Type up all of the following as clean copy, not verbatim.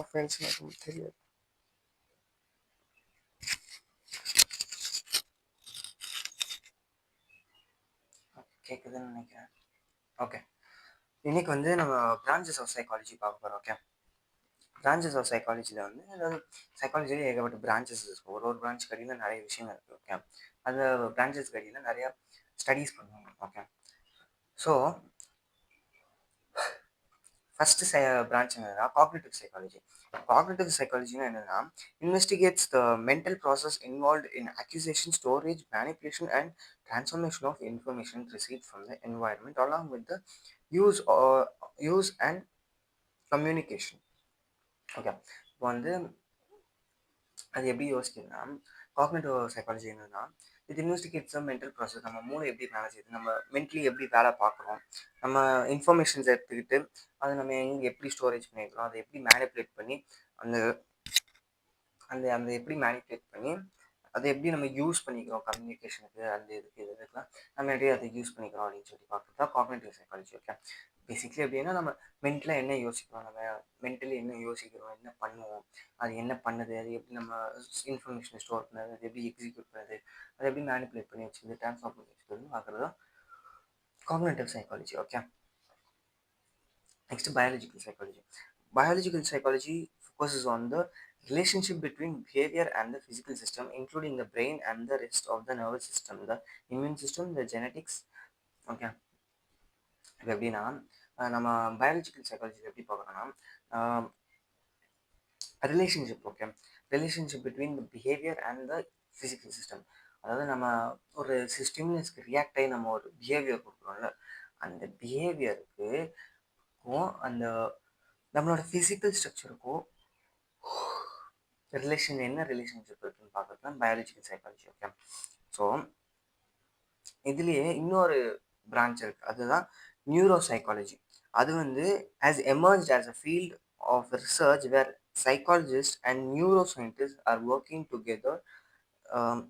Offence எனக்கு தெரியாது. கேட்குதுன்னு நினைக்கிறேன். ஓகே, இன்னைக்கு வந்து நம்ம பிரான்ச்சஸ் ஆஃப் சைக்காலஜி பார்க்க போகிறோம். ஓகே, பிரான்ச்சஸ் ஆஃப் சைக்காலஜியில் வந்து அதாவது சைக்காலஜியில் ஏகப்பட்ட பிரான்ச்சஸ் இருக்கும். ஒரு பிரான்ச் கடியில் நிறைய விஷயங்கள் இருக்குது. ஓகே, அந்த பிரான்ச்சஸ் கடியில் நிறையா ஸ்டடீஸ் பண்ணுவாங்க. ஓகே, ஸோ ஃபர்ஸ்ட் பிரான்ச் என்னன்னா காக்னிட்டிவ் சைக்காலஜி. காக்னிட்டிவ் சைக்காலஜினா என்னன்னா investigates the mental process involve in accusation, storage, manipulation and transformation of information received from the environment along with the use and communication. Okay, இப்போ வந்து அது எப்படி யோசிக்குதுன்னா cognitive psychology என்னன்னா இது investigates mental process. நம்ம மூளை எப்படி வேலை செய்யுது, நம்ம மென்டலி எப்படி வேலை பார்க்குறோம், நம்ம இன்ஃபர்மேஷன்ஸ் எடுத்துக்கிட்டு அதை நம்ம எங்கே எப்படி ஸ்டோரேஜ் பண்ணிக்கிறோம், அதை எப்படி மேனிப்புலேட் பண்ணி அந்த அந்த அந்த எப்படி மேனிப்புலேட் பண்ணி அதை எப்படி நம்ம யூஸ் பண்ணிக்கிறோம் கம்யூனிகேஷனுக்கு, அந்த இதுக்கெல்லாம் நம்ம எப்படி அதை யூஸ் பண்ணிக்கிறோம் அப்படின்னு சொல்லி பார்க்குறது தான் காக்னிட்டிவ் சைக்காலஜி. ஓகே, பேசிக்லி எப்படின்னா நம்ம மென்டலாக என்ன யோசிக்கிறோம், நம்ம மென்டலி என்ன யோசிக்கிறோம், என்ன பண்ணுவோம், அது என்ன பண்ணுது, அது எப்படி நம்ம இன்ஃபர்மேஷனை ஸ்டோர் பண்ணுறது, அது எப்படி எக்ஸிக்யூட் பண்ணுறது, அதை எப்படி மேனிப்புலேட் பண்ணி வச்சுருந்து ட்ரான்ஸ்ஃபார்ம் பண்ணி வச்சுக்கிறது பார்க்குறது தான் cognitive psychology. Okay, next biological psychology. Biological psychology focuses on the relationship between behavior and the physical system, including the brain and the rest of the nervous system, the immune system, the genetics. Okay, இப்போ எப்படின்னா நம்ம biological psychology எப்படி பார்க்குறோன்னா relationship. Okay, relationship between the behaviour and the physical system. அதாவது நம்ம ஒரு ஸ்டிமுலஸ்க்கு react ஆகி நம்ம ஒரு பிஹேவியர் கொடுக்குறோம்ல, அந்த பிஹேவியருக்கு அந்த நம்மளோட ஃபிசிக்கல் ஸ்ட்ரக்சருக்கும் என்ன ரிலேஷன்ஷிப் இருக்குன்னு பார்க்குறது தான் பயாலஜிக்கல் சைக்காலஜி. ஓகே, ஸோ இதுலேயே இன்னொரு பிரான்ச் இருக்குது, அதுதான் நியூரோ சைக்காலஜி. அது வந்து has emerged as a field of research where psychologists and neuroscientists are working together. um,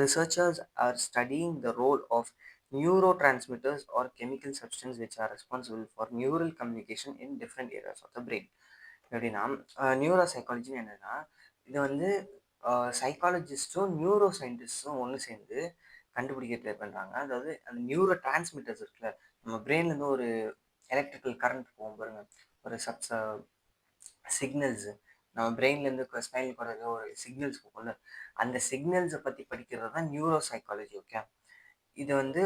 Researchers are studying the role of neurotransmitters or chemical substances which are responsible for neural communication in different areas of the brain. எப்படின்னா neuro சைக்காலஜின்னு என்னென்னா இது வந்து சைக்காலஜிஸ்ட்டும் neuro சயின்டிஸ்ட்டும் ஒன்று சேர்ந்து கண்டுபிடிக்க try பண்ணுறாங்க. அதாவது அந்த நியூரோ டிரான்ஸ்மிட்டர்ஸ் இருக்குல்ல, நம்ம பிரெயின்லேருந்து ஒரு எலக்ட்ரிக்கல் கரண்ட் போகும் பாருங்க, ஒரு சிக்னல்ஸு நம்ம பிரெயின்லேருந்து ஸ்பைனல் கார்டில் ஒரு சிக்னல்ஸ் போகும்ல, அந்த சிக்னல்ஸை பற்றி படிக்கிறது தான் நியூரோ சைக்காலஜி. ஓகே, இது வந்து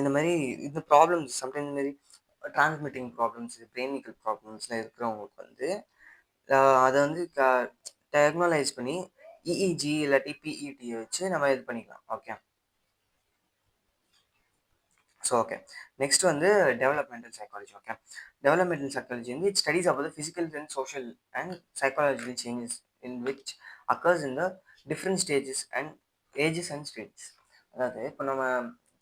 இந்த மாதிரி இது ப்ராப்ளம்ஸ் சம்டைம்ஸ் இந்த மாதிரி டிரான்ஸ்மிட்டிங் ப்ராப்ளம்ஸ், பிரெயினிக்கல் ப்ராப்ளம்ஸ்லாம் இருக்கிறவங்களுக்கு வந்து அதை வந்து டெக்னாலைஸ் பண்ணி இஇஜி இல்லாட்டி பிஇடியை வச்சு நம்ம இது பண்ணிக்கலாம். ஓகே, ஸோ ஓகே, நெக்ஸ்ட் வந்து developmental psychology. Okay, developmental psychology வந்து it studies about the physical and social and psychological changes in which occurs in the different stages and ages and stages. அதாவது இப்போ நம்ம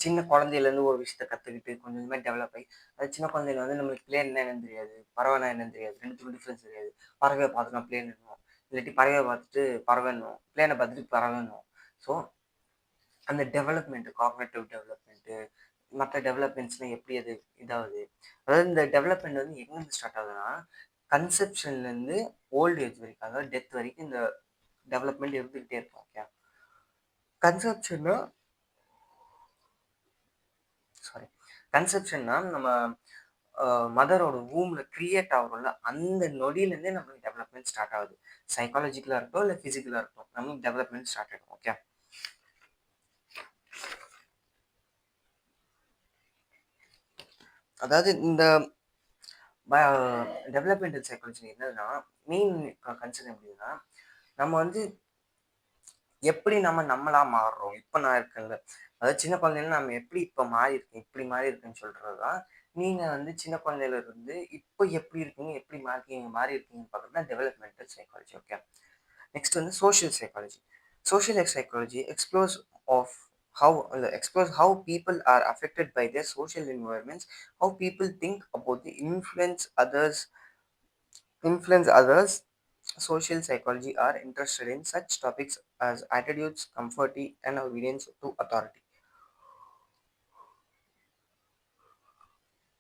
சின்ன குழந்தையிலேருந்து ஒரு விஷயத்த கற்றுக்கிட்டு கொஞ்சம் கொஞ்சமாக டெவலப் ஆகி, அது சின்ன குழந்தையில வந்து நம்மளுக்கு பிளேன்னா என்னன்னு தெரியாது, பறவைனா என்னன்னு தெரியாது, ரெண்டுத்துக்கும் டிஃப்ரென்ஸ் தெரியாது. பறவையை பார்த்துனா பிளேன் என்னும், இல்லாட்டி பறவையை பார்த்துட்டு பறவைன்னும், பிளேனை பார்த்துட்டு பறவைன்னும். ஸோ அந்த டெவலப்மெண்ட்டு, காக்னேட்டிவ் டெவலப்மெண்ட்டு, மற்ற டெவலப்மெண்ட்ஸ்லாம் எப்படி அது இதாகுது, அதாவது இந்த டெவலப்மெண்ட் வந்து எங்கேருந்து ஸ்டார்ட் ஆகுதுன்னா கன்செப்ஷன்லேருந்து ஓல்டு ஏஜ் வரைக்கும், அதாவது டெத் வரைக்கும் இந்த டெவலப்மெண்ட் இருந்துக்கிட்டே இருக்கும். ஓகே, கன்செப்ஷன்னா நம்ம மதரோட வூமில் க்ரியேட் ஆகிறோம்ல, அந்த நொடியிலேருந்தே நம்மளுக்கு டெவலப்மெண்ட் ஸ்டார்ட் ஆகுது. சைக்காலஜிக்கலாக இருக்கட்டும் இல்லை ஃபிசிக்கலாக இருக்கட்டும், நம்மளுக்கு டெவலப்மெண்ட் ஸ்டார்ட் ஆகிடும். ஓகே, அதாவது இந்த டெவலப்மெண்டல் சைக்காலஜி என்னதுன்னா மெயின் கன்சர்ன் எப்படின்னா நம்ம வந்து எப்படி நம்மளா மாறுறோம். இப்போ நான் இருக்கேன்ல, அதாவது சின்ன குழந்தையில நம்ம எப்படி இப்போ மாறி இருக்கேன், இப்படி மாறி இருக்குன்னு சொல்கிறது தான் நீங்கள் வந்து சின்ன குழந்தையில இருந்து இப்போ எப்படி இருக்கீங்க, எப்படி மாறி இருக்கீங்கன்னு பார்க்குறது தான் டெவலப்மெண்டல் சைக்காலஜி. ஓகே, நெக்ஸ்ட் வந்து social psychology. Social psychology explores how people are affected by their social environments, how people think about the influence others. Social psychology are interested in such topics as attitudes, comfort, and obedience to authority.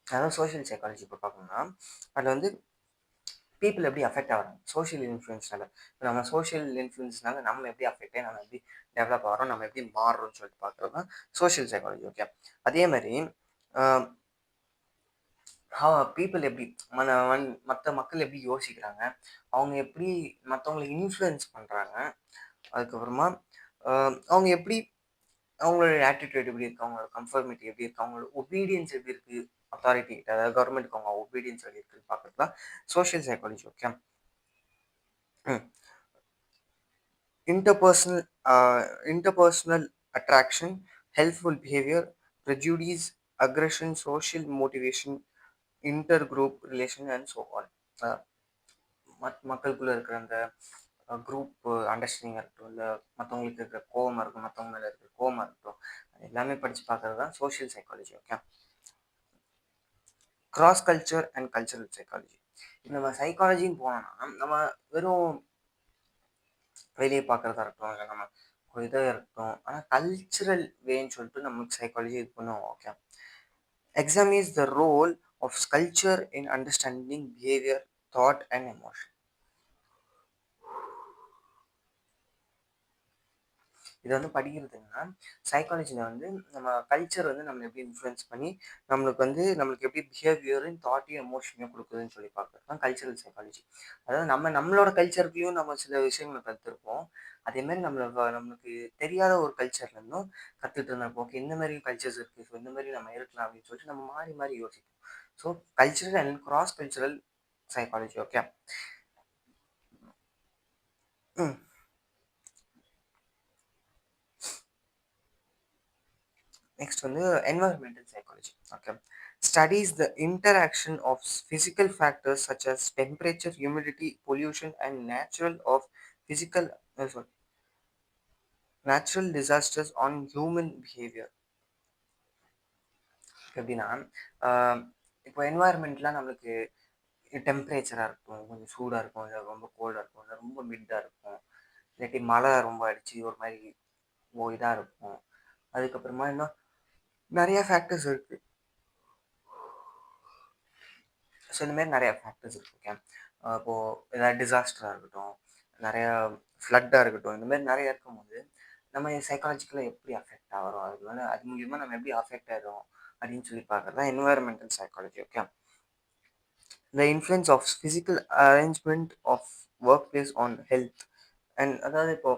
அதாவது social psychology இப்போ பார்க்கணும்னா அதில் வந்து people எப்படி affect ஆகுறாங்க social இன்ஃப்ளூயன்ஸ்னால. இப்போ நம்ம social இன்ஃப்ளூயன்ஸ்னால நம்ம எப்படி அஃபெக்ட் ஆகி நம்ம எப்படி டெவலப் ஆகிறோம், நம்ம எப்படி மாறுறோம்னு சொல்லிட்டு பார்க்குறது தான் சோஷியல் சைக்காலஜி. ஓகே. அதே மாதிரி பீப்பிள் எப்படி மற்ற மக்கள் எப்படி யோசிக்கிறாங்க, அவங்க எப்படி மற்றவங்களை இன்ஃப்ளூயன்ஸ் பண்ணுறாங்க, அதுக்கப்புறமா அவங்க எப்படி அவங்களோட ஆட்டிடியூட் எப்படி இருக்குது, அவங்களோட கம்ஃபர்மிட்டி எப்படி இருக்குது, அவங்களோட ஒபீடியன்ஸ் எப்படி இருக்குது அத்தாரிட்டி கிட்ட, அதாவது கவர்மெண்ட்டுக்கு அவங்க ஒபீடியன்ஸ் எப்படி இருக்குன்னு பார்க்குறது தான் social psychology. Okay. interpersonal interpersonal attraction, helpful behavior, prejudice, aggression, social motivation, intergroup relation and so on. அஹ் மக்களுக்குள்ள இருக்கிற அந்த குரூப் அண்டர்ஸ்டாண்டிங்காக இருக்கட்டும், இல்லை மற்றவங்களுக்கு இருக்கிற கோவமாக இருக்கும், மற்றவங்க மேலே இருக்கிற கோவமாக இருக்கட்டும், அது எல்லாமே படித்து பார்க்கறது தான் social psychology. Okay. Cross culture and cultural psychology. நம்ம சைக்காலஜின்னு போனோம்னா நம்ம வெறும் வெளியே பார்க்குறதா இருக்கட்டும், இல்லை நம்ம ஒரு இதாக இருக்கட்டும், ஆனால் கல்ச்சுரல் வேன்னு சொல்லிட்டு நமக்கு சைக்காலஜி இது பண்ணுவோம். Okay. Examines the role of culture in understanding behaviour, thought and emotion. இதை வந்து படிக்கிறதுன்னா சைக்காலஜியில் வந்து நம்ம கல்ச்சர் வந்து நம்மளை எப்படி இன்ஃப்ளூயன்ஸ் பண்ணி நம்மளுக்கு எப்படி பிஹேவியரும் தாட்டையும் எமோஷனையும் கொடுக்குதுன்னு சொல்லி பார்க்குறது தான் கல்ச்சரல் சைக்காலஜி. அதாவது நம்மளோட கல்ச்சருக்குள்ளேயும் நம்ம சில விஷயங்களை கற்றுருப்போம். அதேமாதிரி நம்மளுக்கு தெரியாத ஒரு கல்ச்சர்லேருந்தும் கற்றுட்டு இருந்திருப்போம். ஓகே, இந்த மாதிரி கல்ச்சர்ஸ் இருக்குது, ஸோ இந்த மாதிரி நம்ம இருக்கலாம் அப்படின்னு சொல்லிட்டு நம்ம மாறி மாறி யோசிப்போம். So cultural and cross cultural psychology. Okay. Hmm next வந்து environmental psychology. Okay. Studies the interaction of physical factors such as temperature, humidity, pollution and physical natural disasters on human behaviour. எப்படின்னா இப்போ என்வாயர்மெண்ட்லாம் நம்மளுக்கு டெம்பரேச்சராக இருக்கும், கொஞ்சம் சூடாக இருக்கும், இல்லை ரொம்ப கோல்டாக இருக்கும், இல்லை ரொம்ப மிட்டாக இருக்கும், இல்லாட்டி மழை ரொம்ப அடித்து ஒரு மாதிரி இதாக இருக்கும். அதுக்கப்புறமா இன்னும் நிறையா ஃபேக்டர்ஸ் இருக்குது. ஸோ இந்த மாதிரி நிறையா ஃபேக்டர்ஸ் இருக்கு. ஓகே. இப்போது ஏதாவது டிசாஸ்டராக இருக்கட்டும், நிறையா ஃப்ளட்டாக இருக்கட்டும், இந்த மாதிரி நிறையா இருக்கும்போது நம்ம சைக்காலஜிக்கலாக எப்படி அஃபெக்ட் ஆகிறோம், அது மூலியமாக நம்ம எப்படி அஃபெக்ட் ஆகிறோம் அப்படின்னு சொல்லி பார்க்குறது தான் environmental psychology. Okay. The influence of physical arrangement of work place on health and அதாவது இப்போ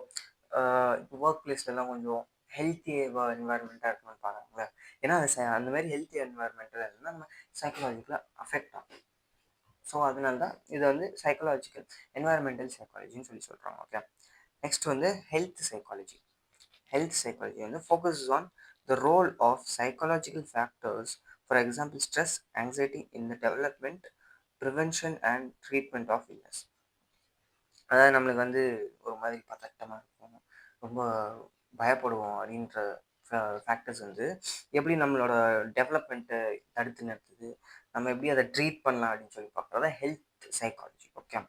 ஒர்க் பிளேஸ்லலாம் கொஞ்சம் ஹெல்த்தி என்வாயர்மெண்ட்டாக இருக்கணும்னு பார்க்குறாங்களே. ஏன்னா அந்த மாதிரி ஹெல்த்தி என்வாயர்மெண்ட்டில் இருந்தால் நம்ம சைக்கலாஜிக்கலாக அஃபெக்ட் ஆகும். ஸோ அதனால தான் இதை வந்து சைக்காலஜிக்கல் என்வாயர்மெண்டல் சைக்காலஜின்னு சொல்கிறாங்க. ஓகே. நெக்ஸ்ட் வந்து ஹெல்த் சைக்காலஜி. ஹெல்த் சைக்காலஜி வந்து focuses on the role of psychological factors, for example stress, anxiety in the development, prevention and treatment of illness. அதாவது நம்மளுக்கு வந்து ஒரு மாதிரி பதட்டமாக இருக்கும், ரொம்ப பயப்படுவோம் அப்படின்ற ஃபேக்டர்ஸ் வந்து எப்படி நம்மளோட டெவலப்மெண்ட்டை தடுத்து நிறுத்துது, நம்ம எப்படி அதை ட்ரீட் பண்ணலாம் அப்படின்னு சொல்லி பார்க்குறது தான் ஹெல்த் சைக்காலஜி. ஓகே.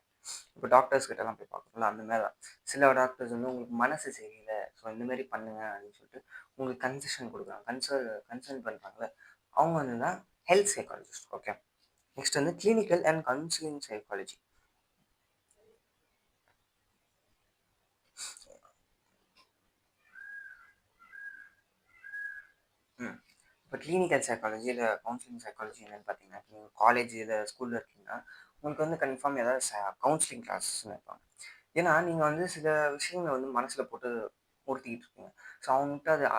இப்போ டாக்டர்ஸ் கிட்டலாம் போய் பார்க்குறோம்ல, அந்த மாதிரி தான் சில டாக்டர்ஸ் வந்து உங்களுக்கு மனசு சரியில்லை, ஸோ இந்த மாதிரி பண்ணுங்க அப்படின்னு சொல்லிட்டு உங்களுக்கு கன்செஷன் கொடுக்குறாங்க, கன்சல்ட் பண்ணுறாங்களே, அவங்க வந்து தான் ஹெல்த் சைக்காலஜிஸ்ட். ஓகே. நெக்ஸ்ட் வந்து கிளினிக்கல் அண்ட் கவுன்சிலிங் சைக்காலஜி. இப்போ கிளினிக்கல் சைக்காலஜி இல்லை கவுன்சிலிங் சைக்காலஜி என்னென்னு பார்த்தீங்கன்னா, இப்போ நீங்கள் காலேஜ் இல்லை ஸ்கூலில் இருக்கீங்கன்னா உங்களுக்கு வந்து கன்ஃபார்ம் ஏதாவது கவுன்சிலிங் கிளாஸஸ்ன்னு வைப்பாங்க. ஏன்னா நீங்கள் வந்து சில விஷயங்களை வந்து மனசில் போட்டு உறுத்திக்கிட்டு இருக்கீங்க. ஸோ அவங்ககிட்ட அதை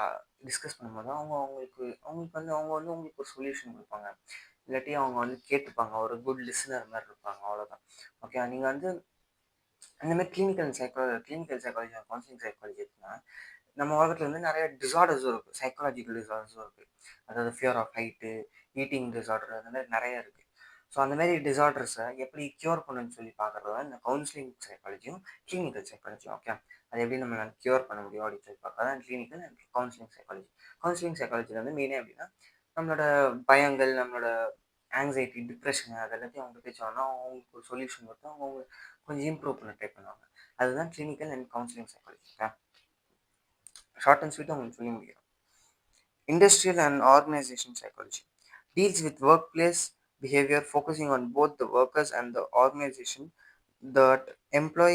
டிஸ்கஸ் பண்ணும்போது அவங்க வந்து உங்களுக்கு ஒரு சொல்யூஷன் கொடுப்பாங்க, இல்லாட்டி அவங்க வந்து கேட்டுப்பாங்க, ஒரு குட் லிசனர் மாதிரி இருப்பாங்க, அவ்வளோதான். ஓகே. நீங்கள் வந்து அந்த மாதிரி கிளினிக்கல் சைக்காலஜி கவுன்சிலிங் சைக்காலஜி இருக்குன்னா நம்ம உலகத்தில் வந்து நிறைய டிசார்டர்ஸும் இருக்குது, சைக்காலஜிக்கல் டிசார்டர்ஸும் இருக்குது. அதாவது fear of height, eating disorder, அந்த மாதிரி நிறைய இருக்குது. ஸோ அந்த மாதிரி டிசார்டர்ஸை எப்படி க்யூர் பண்ணணும்னு சொல்லி பார்க்குறது தான் இந்த கவுன்சிலிங் சைக்காலஜியும் கிளினிக்கல் சைக்காலஜியும். ஓகே. அது எப்படி நம்ம க்யூர் பண்ண முடியும் அப்படின்னு சொல்லி பார்க்குறது தான் clinical and counselling psychology. Counselling சைக்காலஜியில் வந்து மெயினே அப்படின்னா நம்மளோட பயங்கள், நம்மளோட ஆங்ஸைட்டி, டிப்ரெஷன் அது எல்லாத்தையும் அவங்க பேச்சோன்னா அவங்களுக்கு ஒரு சொல்யூஷன் கொடுத்து அவங்க கொஞ்சம் இம்ப்ரூவ் பண்ண ட்ரை பண்ணுவாங்க. அதுதான் clinical and counselling psychology. Okay. Short and ஸ்வீட்டாக உங்களுக்கு சொல்லி முடியும். Industrial and organization psychology deals with workplace behavior, focusing on both the workers and the organization that employ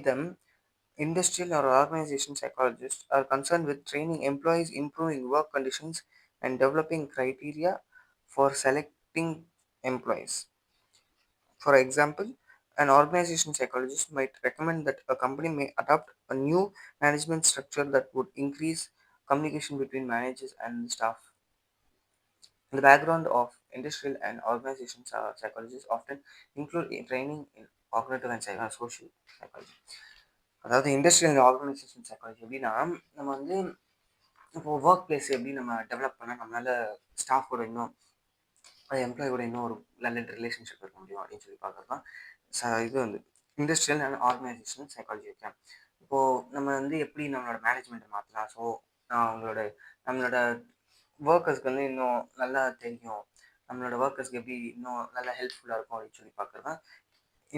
them. Industrial or organization psychologists are concerned with training employees, improving work conditions, and developing criteria for selecting employees. For example, an organization psychologist might recommend that a company may adopt a new management structure that would increase communication between managers and staff. The background of industrial and organization psychologists often include training in cognitive and social psychology. அதாவது industrial and organisation psychology எப்படின்னா, நம்ம வந்து இப்போ work place எப்படி நம்ம develop பண்ணால் நம்மளால ஸ்டாஃபோட இன்னும் அது எம்ப்ளாயோட இன்னும் ஒரு நல்ல ரிலேஷன்ஷிப் இருக்க முடியும் அப்படின்னு சொல்லி பார்க்குறது தான் இது வந்து இண்டஸ்ட்ரியல் அண்ட் ஆர்கனைசேஷன் சைக்காலஜி வைக்கலாம். இப்போது நம்ம வந்து எப்படி நம்மளோட மேனேஜ்மெண்ட்டை மாற்றலாம். ஸோ நம்மளோட ஒர்க்கர்ஸ்க்கு வந்து இன்னும் நல்லா தெரியும், நம்மளோட ஒர்க்கர்ஸ்க்கு எப்படி இன்னும் நல்லா ஹெல்ப்ஃபுல்லாக இருக்கும் அப்படின்னு சொல்லி பார்க்குறது தான்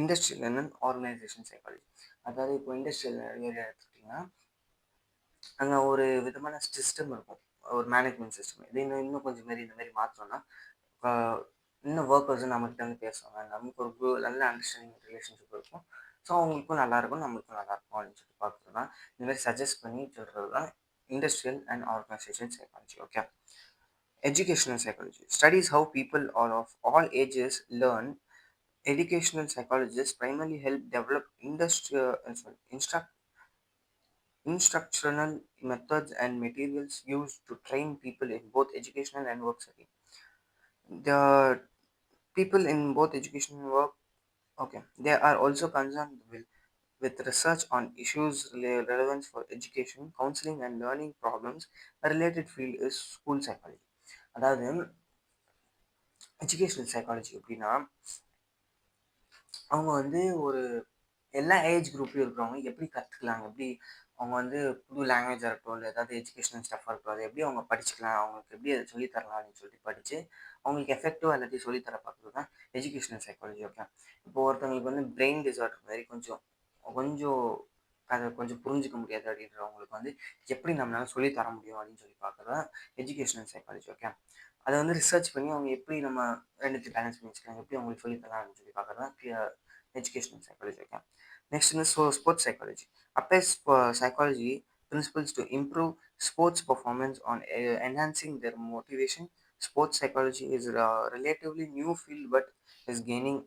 இண்டஸ்ட்ரியல் அண்ட் ஆர்கனைசேஷன் சைக்காலஜி. அதாவது இப்போ இண்டஸ்ட்ரியல் ஏரியா எடுத்துக்கிட்டிங்கன்னா, அங்கே ஒரு விதமான சிஸ்டம் இருக்கும், ஒரு மேனேஜ்மெண்ட் சிஸ்டம். இது இன்னும் கொஞ்சம் மாரி இந்த மாதிரி மாற்றோன்னா இன்னும் ஒர்க்கர்ஸும் நம்மகிட்ட வந்து பேசுவாங்க, நமக்கு ஒரு நல்ல அண்டர்ஸ்டாண்டிங் ரிலேஷன்ஷிப் இருக்கும். ஸோ அவங்களுக்கும் நல்லாயிருக்கும், நம்மளுக்கும் நல்லாயிருக்கும் அப்படின்னு சொல்லி பார்க்குறது தான், இந்த மாதிரி சஜஸ்ட் பண்ணி சொல்கிறது தான் industrial and organisation psychology. Okay. Educational psychology studies how people of all ages learn. Educational psychologists primarily help develop instructional methods and materials used to train people in both educational and work setting. The people in both education and work, okay, they are also concerned with research on issues relevant for education, counseling, and learning problems. A related field is school psychology. அதாவது educational psychology எப்படின்னா, அவங்க வந்து ஒரு எல்லா age குரூப்லையும் இருக்கிறவங்க எப்படி கற்றுக்கலாம், எப்படி அவங்க வந்து புது லாங்குவேஜாக இருக்கட்டும், இல்லை ஏதாவது எஜுகேஷனல் ஸ்டஃபாக இருக்கட்டும், அதை எப்படி அவங்க படிச்சுக்கலாம், அவங்களுக்கு எப்படி அதை சொல்லித்தரலாம் அப்படின்னு சொல்லிட்டு படித்து அவங்களுக்கு எஃபெக்டிவாக எல்லாத்தையும் சொல்லித்தர பார்க்குறது தான் எஜுகேஷனல் சைக்காலஜி. ஓகே. இப்போ ஒருத்தவங்களுக்கு வந்து பிரெயின் டிசார்டர் மாதிரி கொஞ்சம் கொஞ்சம் அதை கொஞ்சம் புரிஞ்சிக்க முடியாது அப்படின்றவங்களுக்கு வந்து எப்படி நம்மளால சொல்லித்தர முடியும் அப்படின்னு சொல்லி பார்க்குறது தான் எஜுகேஷனல் சைக்காலஜி. ஓகே. அதை வந்து ரிசர்ச் பண்ணி அவங்க எப்படி நம்ம ரெண்டுத்தையும் பேலன்ஸ் பண்ணி வச்சுக்கலாம், எப்படி அவங்களுக்கு சொல்லித்தரலாம் அப்படின்னு சொல்லி பார்க்குறது தான் educational psychology. Okay. Next is sports psychology. Applies psychology principles to improve sports performance on enhancing their motivation. Sports psychology is a relatively new field but is gaining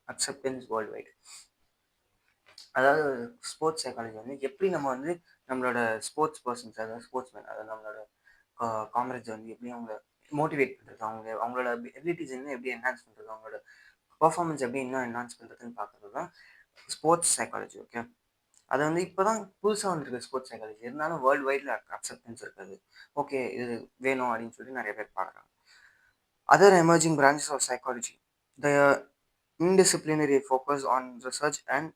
acceptance worldwide. அதாவது sports psychology வந்து எப்படி நம்ம வந்து நம்மளோட sports persons, அதாவது sports man, அதாவது நம்மளோட காமரேஜ் வந்து எப்படி அவங்கள மோட்டிவேட் பண்ணுறது, அவங்களோட எபிலிட்டிஸ் இன்னும் எப்படி என்ஹான்ஸ் பண்ணுறது, அவங்களோட பர்ஃபார்மன்ஸ் எப்படி இன்னும் என்ஹான்ஸ் பண்ணுறதுன்னு பார்க்குறது தான் ஸ்போர்ட்ஸ் சைக்காலஜி. ஓகே. அது வந்து இப்போ தான் புதுசாக வந்துருக்கு ஸ்போர்ட்ஸ் சைக்காலஜி, இருந்தாலும் வேர்ல்டு வைடில் அக்செப்டன்ஸ் இருக்குது. ஓகே, இது வேணும் அப்படின்னு சொல்லி நிறைய பேர் பார்க்குறாங்க. Other emerging branches of psychology, the interdisciplinary focus on research and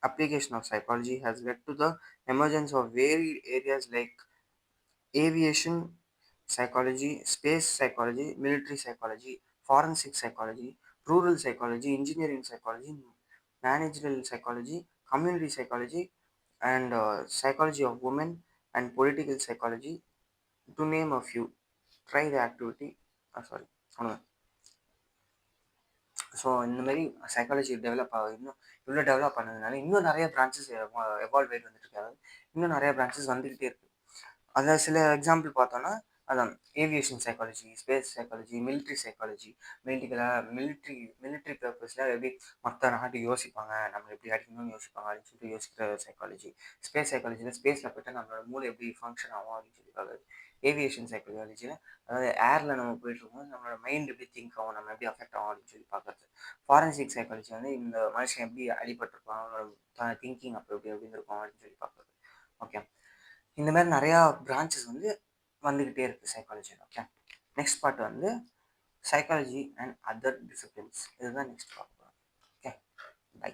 application of psychology has led to the emergence of varied areas like aviation psychology, space psychology, military psychology, forensic psychology, rural psychology, engineering psychology, managerial psychology, community psychology, and psychology of women and political psychology, to name a few. Try the activity. So இந்த மாதிரி psychology develop ஆகுது, இன்னும் இவ்வளோ develop பண்ணதுனால இன்னும் நிறைய branches evolve ஆகிட்டு வந்துட்டு இருக்காது, இன்னும் நிறைய பிரான்ச்சஸ் வந்துக்கிட்டே இருக்குது. அதில் சில எக்ஸாம்பிள் பார்த்தோன்னா, அதான் aviation psychology, space psychology, military psychology, military பர்பஸில் எப்படி மற்ற நாட்டு யோசிப்பாங்க, நம்மளை எப்படி அடிக்கணும்னு யோசிப்பாங்க அப்படின்னு சொல்லிட்டு யோசிக்கிற சைக்காலஜி. ஸ்பேஸ் சைக்காலஜியில் ஸ்பேஸில் போய்ட்டு நம்மளோட மூளை எப்படி ஃபங்க்ஷன் ஆகும் அப்படின்னு சொல்லி பார்க்குறது. ஏவியேஷன் சைக்காலஜியில் அதாவது ஏரில் நம்ம போயிட்டு இருக்கும்போது நம்மளோட மைண்ட் எப்படி திங்க் ஆகும், நம்ம எப்படி அஃபெக்ட் ஆகும் அப்படின்னு சொல்லி பார்க்குறது. ஃபாரன்சிக் சைக்காலஜி வந்து இந்த மனுஷன் எப்படி அடிபட்டிருப்பான், அவனோட திங்கிங் அப்போ எப்படி இருக்கும் அப்படின்னு சொல்லி பார்க்குறது. ஓகே. இந்த மாதிரி நிறையா பிரான்ச்சஸ் வந்து வந்துக்கிட்டே இருக்குது சைக்காலஜியில். ஓகே. நெக்ஸ்ட் பார்ட் வந்து சைக்காலஜி அண்ட் அதர் டிசிப்ளின்ஸ், இதுதான் நெக்ஸ்ட் பார்ட். Okay, by.